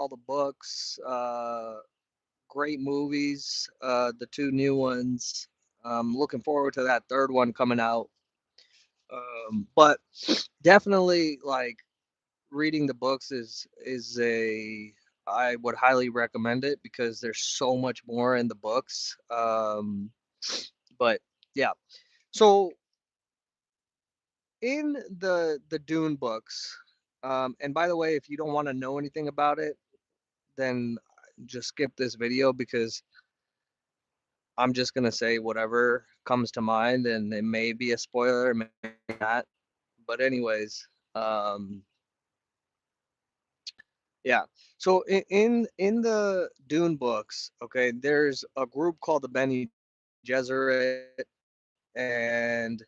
all the books, great movies, the two new ones. I'm looking forward to that third one coming out. But definitely, like, reading the books is a I would highly recommend it because there's so much more in the books. But yeah, so in the Dune books, and by the way, if you don't want to know anything about it, then just skip this video because I'm just gonna say whatever comes to mind, and it may be a spoiler, it may not. But anyways, um, yeah. So in the Dune books, okay, there's a group called the Bene Gesserit, and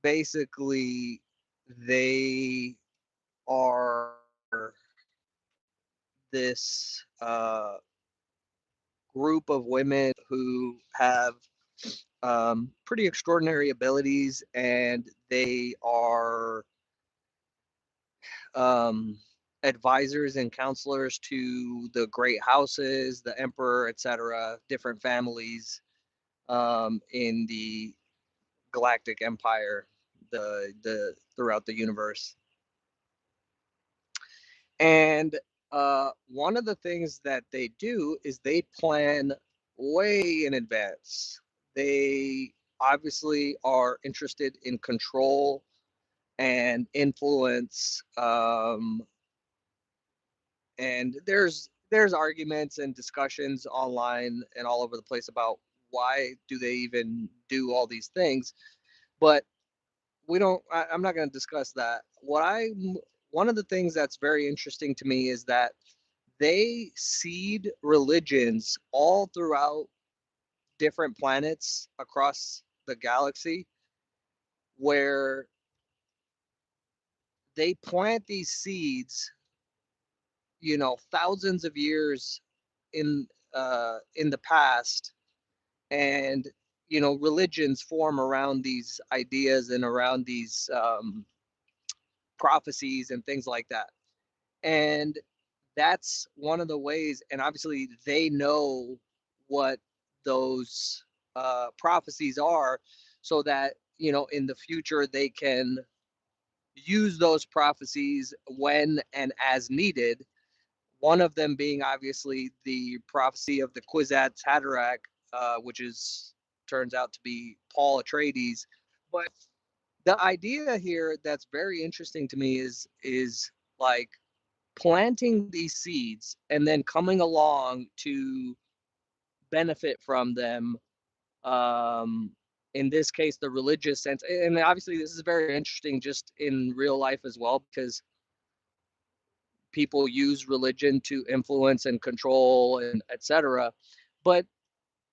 basically they are this group of women who have pretty extraordinary abilities, and they are um, advisors and counselors to the great houses, the emperor, etc., different families in the galactic empire, the throughout the universe. And one of the things that they do is they plan way in advance. They obviously are interested in control and influence. And there's arguments and discussions online and all over the place about why do they even do all these things. But we don't. I'm not going to discuss that. One of the things that's very interesting to me is that they seed religions all throughout different planets across the galaxy, where they plant these seeds, thousands of years in the past, and religions form around these ideas and around these prophecies and things like that. And that's one of the ways, and obviously they know what those prophecies are, so that in the future they can use those prophecies when and as needed. One of them being obviously the prophecy of the Kwisatz Haderach, which is turns out to be Paul Atreides. But the idea here that's very interesting to me is like planting these seeds and then coming along to benefit from them. Um, in this case, the religious sense, and obviously this is very interesting just in real life as well, because people use religion to influence and control and etc. But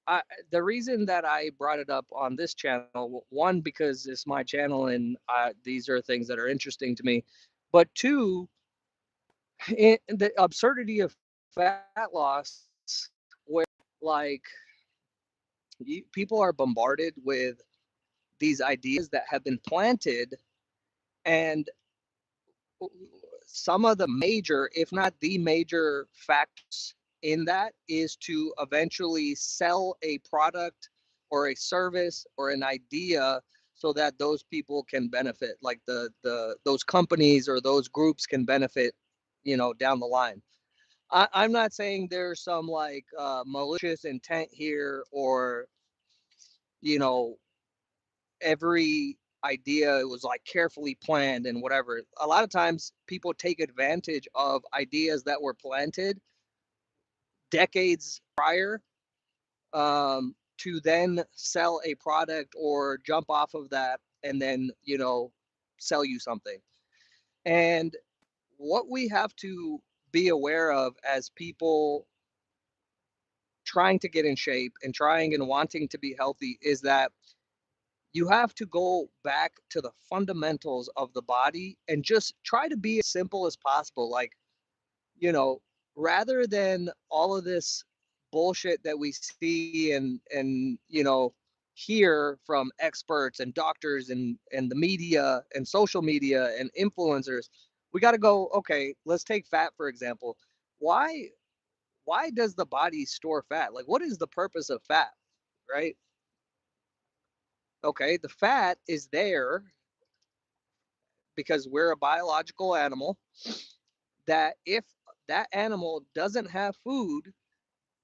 I, the reason that I brought it up on this channel, one, because it's my channel and these are things that are interesting to me, but two, the absurdity of fat loss, where like people are bombarded with these ideas that have been planted, and some of the major, if not the major factors in that is to eventually sell a product or a service or an idea so that those people can benefit, like the those companies or those groups can benefit, down the line. I'm not saying there's some like malicious intent here, or you know every idea was like carefully planned and whatever. A lot of times people take advantage of ideas that were planted decades prior, to then sell a product or jump off of that and then, sell you something. And what we have to be aware of as people trying to get in shape and trying and wanting to be healthy is that you have to go back to the fundamentals of the body and just try to be as simple as possible. Like, you know, rather than all of this bullshit that we see and hear from experts and doctors and the media and social media and influencers, we got to go, okay, let's take fat for example. why does the body store fat? Like, what is the purpose of fat, right? Okay, the fat is there because we're a biological animal, that if that animal doesn't have food,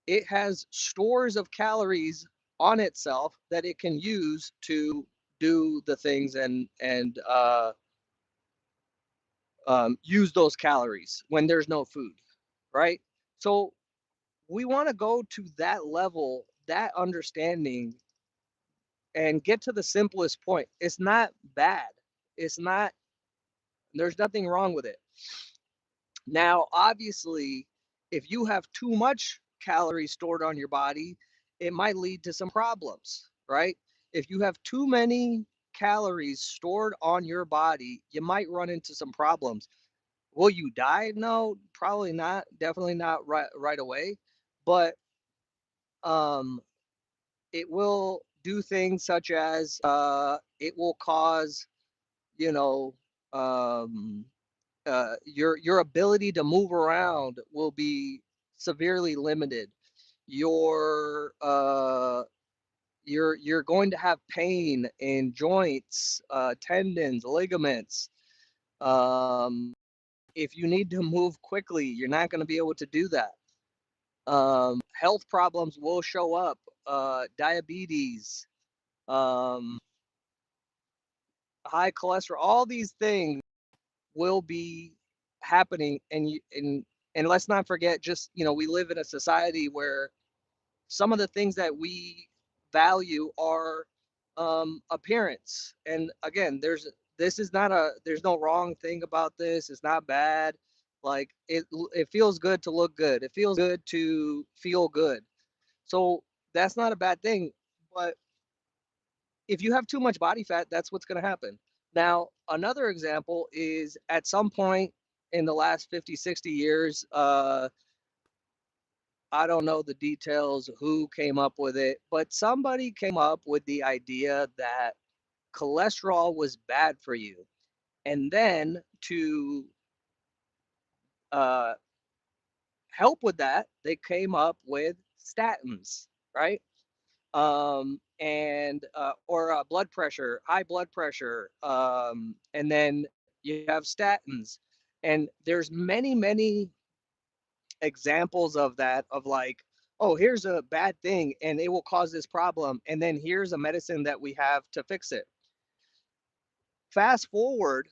it has stores of calories on itself that it can use to do the things and use those calories when there's no food, right? So we want to go to that level, that understanding, and get to the simplest point. It's not bad. It's not, there's nothing wrong with it. Now, obviously, if you have too much calories stored on your body, it might lead to some problems, right? If you have too many calories stored on your body, you might run into some problems. Will you die? No, probably not. Definitely not right away. But um, it will do things such as it will cause, you know, um, your ability to move around will be severely limited. Your you're going to have pain in joints, tendons, ligaments. Um, if you need to move quickly, you're not going to be able to do that. Health problems will show up, diabetes, um, high cholesterol, all these things will be happening. And let's not forget, just, we live in a society where some of the things that we value are appearance. And again, there's no wrong thing about this. It's not bad. Like, it feels good to look good. It feels good to feel good. So that's not a bad thing. But if you have too much body fat, that's what's going to happen. Now, another example is, at some point in the last 50, 60 years, I don't know the details, who came up with it, but somebody came up with the idea that cholesterol was bad for you. And then to uh, help with that, they came up with statins, right? And or blood pressure, high blood pressure, and then you have statins, and there's many examples of that, of like, oh, here's a bad thing and it will cause this problem, and then here's a medicine that we have to fix it. Fast forward,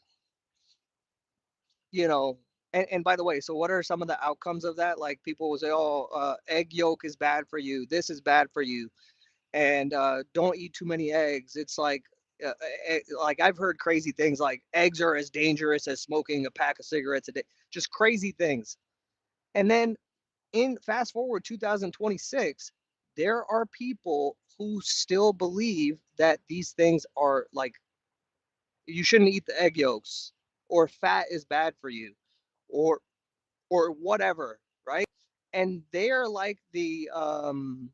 you know, and by the way, so what are some of the outcomes of that? Like, people will say, oh, egg yolk is bad for you, this is bad for you, and don't eat too many eggs. It's like, I've heard crazy things like eggs are as dangerous as smoking a pack of cigarettes a day, just crazy things. And then, in fast forward 2026, there are people who still believe that these things are like, you shouldn't eat the egg yolks, or fat is bad for you, or whatever, right? And they are like um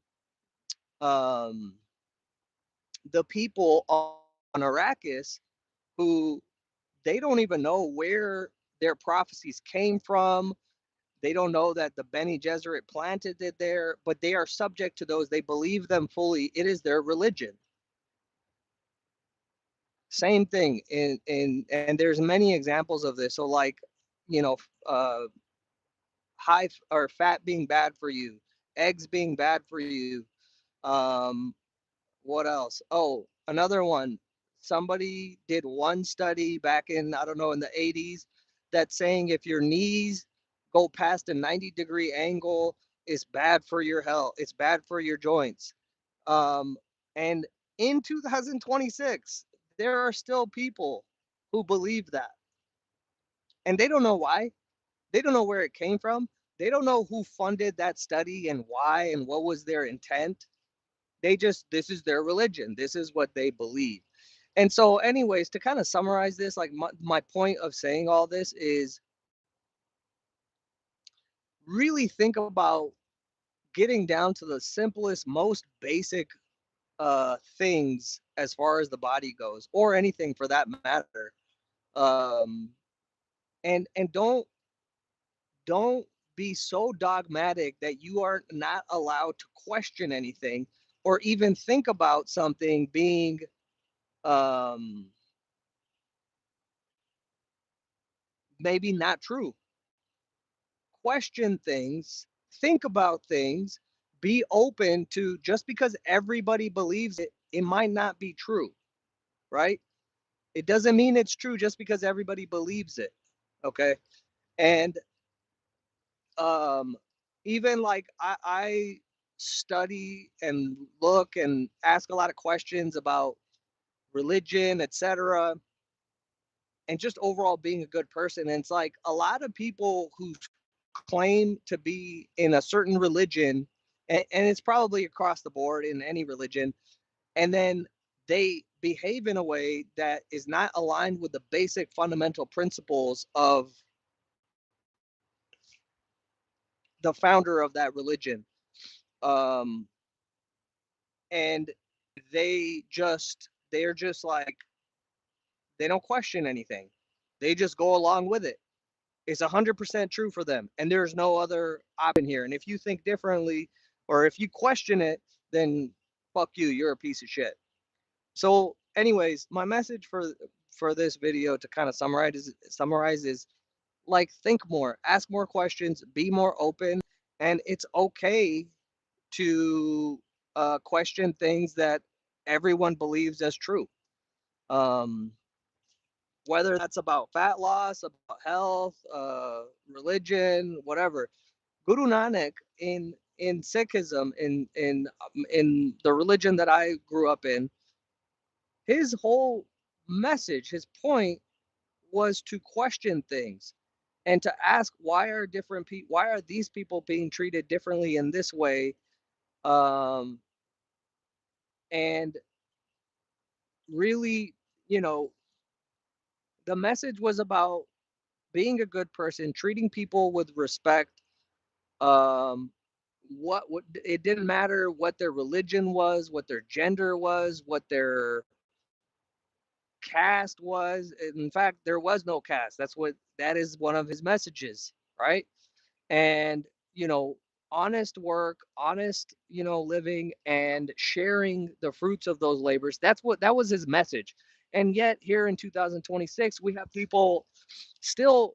the people on Arrakis, who, they don't even know where their prophecies came from. They don't know that the Bene Gesserit planted it there, but they are subject to those. They believe them fully. It is their religion. Same thing and there's many examples of this. So, like, you know, uh, high or fat being bad for you, eggs being bad for you. Um, what else? Oh, another one. Somebody did one study back in, I don't know, in the 80s, that's saying if your knees go past a 90-degree angle, it's bad for your health. It's bad for your joints. Um, and in 2026, there are still people who believe that. And they don't know why. They don't know where it came from. They don't know who funded that study and why and what was their intent. This is their religion. This is what they believe. And so, anyways, to kind of summarize this, like, my point of saying all this is, really think about getting down to the simplest, most basic things as far as the body goes, or anything for that matter. Um, and don't be so dogmatic that you are not allowed to question anything or even think about something being um, maybe not true. Question things, think about things, be open to, just because everybody believes it, it might not be true, right? It doesn't mean it's true just because everybody believes it. Okay. And um, even like I study and look and ask a lot of questions about religion, etc., and just overall being a good person. And it's like a lot of people who claim to be in a certain religion, and it's probably across the board in any religion, and then they behave in a way that is not aligned with the basic fundamental principles of the founder of that religion. Um, and they're just like, they don't question anything. They just go along with it. It's 100% true for them, and there's no other option here. And if you think differently, or if you question it, then fuck you. You're a piece of shit. So, anyways, my message for this video, to kind of summarize is like, think more, ask more questions, be more open, and it's okay to question things that everyone believes as true. Um, whether that's about fat loss, about health, religion, whatever. Guru Nanak in Sikhism, in the religion that I grew up in, his whole message, his point was to question things and to ask, why are these people being treated differently in this way, um, and really, you know, the message was about being a good person, treating people with respect. Um, what it didn't matter what their religion was, what their gender was, what their caste was. In fact, there was no caste. That is one of his messages, right? And you know, honest work, honest, living, and sharing the fruits of those labors. That was his message. And yet here in 2026, we have people still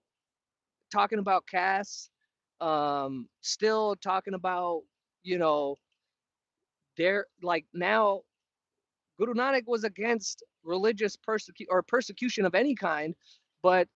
talking about castes, still talking about, you know, they're like, now Guru Nanak was against religious persecution of any kind, but